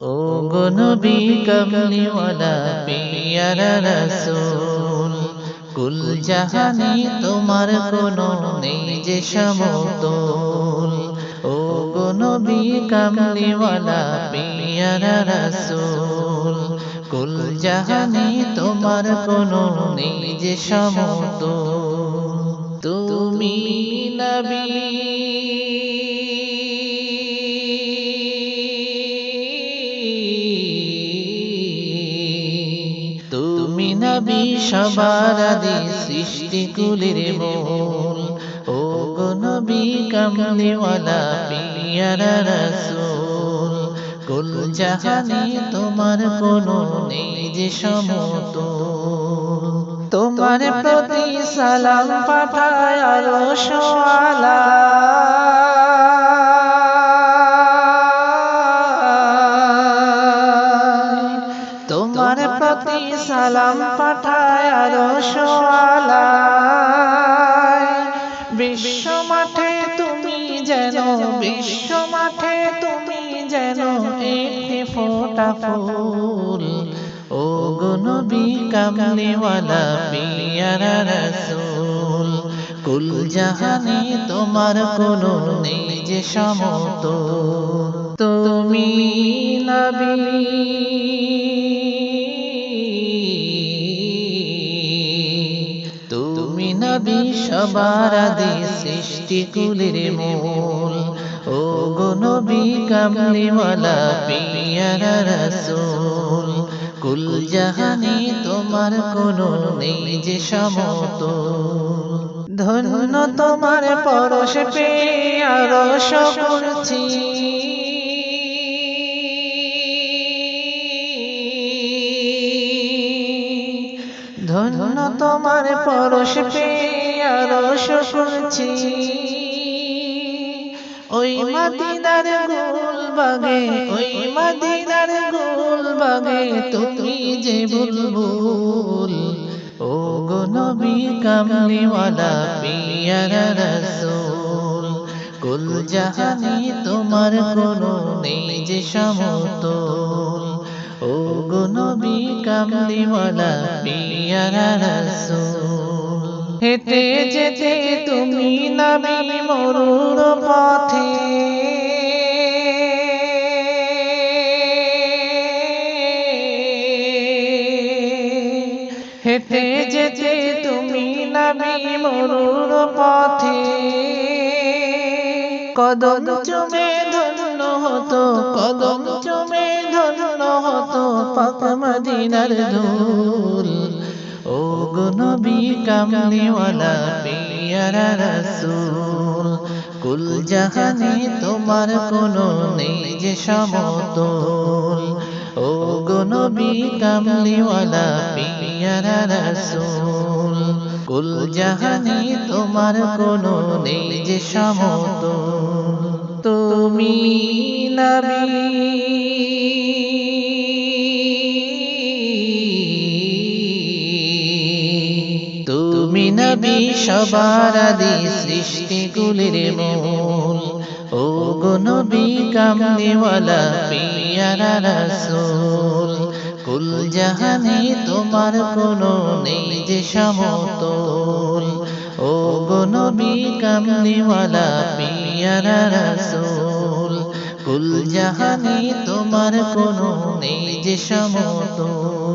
ও গো নবী কমলিওয়ালা পিয়ারা রাসূল, কুল জাহানে তোমার কোনো নেই যে সমতুল। ও গো নবী কমলিওয়ালা পিয়ারা রাসূল, কুল জাহানে তোমার কোনো নেই যে সমতুল। তুমি নবী তুমি নবী সবার আদি সৃষ্টিকুলের মূল। ও গো নবী কমলিওয়ালা পিয়ারা রাসূল, কুল জাহানে তোমার কোনো নেই যে সমতুল। তোমার প্রতি সালাম পাঠায় আরশ ওয়ালা, তোমার প্রতি সালাম পাঠায় আরশ ওয়ালা। বিশ্ব মাঠে তুমি যেন, বিশ্ব মাঠে তুমি যেন একটি ফোঁটা ফুল। ও গো নবী কমলিওয়ালা পিয়ারা রাসূল, কুল জাহানে তোমার কোনো নেই যে সমতুল। তুমি নবী তুমি নবী সবার আদি সৃষ্টিকুলের মূল। ও গো নবী কমলিওয়ালা পিয়ারা রাসূল, কুল জাহানে তোমার কোনো নেই যে সমতুল। ধন্য তোমার পরশ পেয়ে আরশ করছি, ধন্য তোমার পরশ পেয়ে আরশ করছি। ওই মদিনার গুলবাগে, ওই মদিনার গুলবাগে তুমি যে বুলবুল। ও গো নবী কমলিওয়ালা পিয়ারা রাসূল, কুল জাহানে তোমার কোনো নেই যে সমতুল। ও গো নবী কমলিওয়ালা পিয়ারা রাসূল, হেঁটে যেতে তুমি নবী মরুর পথে, হেঁটে যেতে তুমি নবী মরুর পথে। কদম চুমে ধন্য হতো, কদম চুমে ধন্য হতো পাক মদিনার ধুল। ও গো নবী কমলিওয়ালা পিয়ারা রাসূল, কুল জাহানে তোমার কোনো নেই যে সমতুল। ও গো নবী কমলিওয়ালা পিয়ারা রাসূল, কুল জাহানে তোমার কোনো নেই যে সমতুল। তুমি নবী তুমি নবী সবার আদি সৃষ্টিকুলের মূল। ও গো নবী কমলিওয়ালা পিয়ারা রাসূল, কুল জাহানে তোমার কোনো নেই যে সমতুল। ও গো নবী কমলিওয়ালা পিয়ারা রাসূল, কুল জাহানে তোমার কোনো নেই যে সমতুল।